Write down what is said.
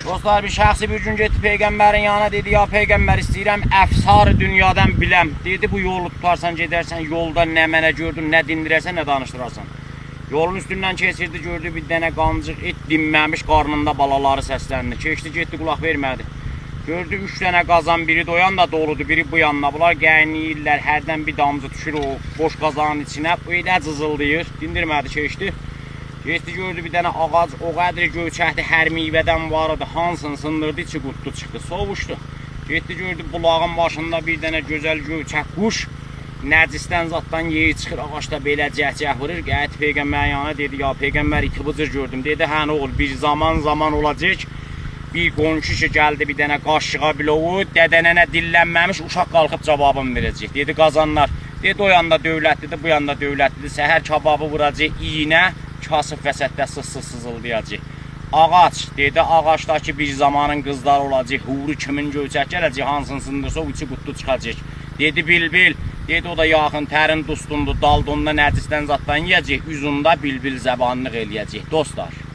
Dostlar, bir şəxsi bir gün getdi Peyğəmbərin yanına, dedi, ya Peyğəmbər, istəyirəm əfsar dünyadan biləm. Dedi, bu yolu tutarsan, gedərsən, yolda nə mənə gördün, nə dindirərsən, nə danışdırarsan. Yolun üstündən keçirdi, gördü bir dənə qancıq et dinməmiş, qarnında balaları səsləndi. Keçdi, getdi, qulaq vermədi. Gördü 3 dənə qazan, biri doyan da doludur, biri bu yanına. Bunlar qəyniyirlər, hərdən bir damcı düşür o boş qazanın içinə. Bu elə cızıldayır, dindirmədi, keçdi. Geçdi, gördü bir dənə ağac, o qədri göyçəkdi, hər meyvədən var idi, hansını sındırdı, içi qutlu çıxdı, sovuşdu. Getdi, gördü bulağın başında bir dənə gözəl göyçək quş, nəcisdən zatdan yeyi çıxır, ağaçda belə cəhcəh vurur, gəldi Peyğəmbərin yanına, dedi, ya Peyğəmbər, iti bıcır gördüm, dedi, hə nə olur, bir zaman olacaq, bir qonşu ki, gəldi bir dənə qaşığa bilovu, dədənənə dillənməmiş, uşaq qalxıb cavabını verəcək, dedi, qazanlar, dedi, o yanda dövlətlidir, bu yanda dövlətlidir, səhər kababı vuracaq, iynə, kasıb vəsətdə sız-sız sızıldayacaq. Ağac, dedi, ağaçdakı bir zamanın qızları olacaq, huru kimin göyçək gələcək, hansını sındırsa o içi qutlu çıxacaq. Dedi, bilbil, dedi, o da yaxın tərin dustundur, daldonda nəcisdən zatdan yiyəcək, üzunda bilbil zəbanlıq eləyəcək. Dostlar.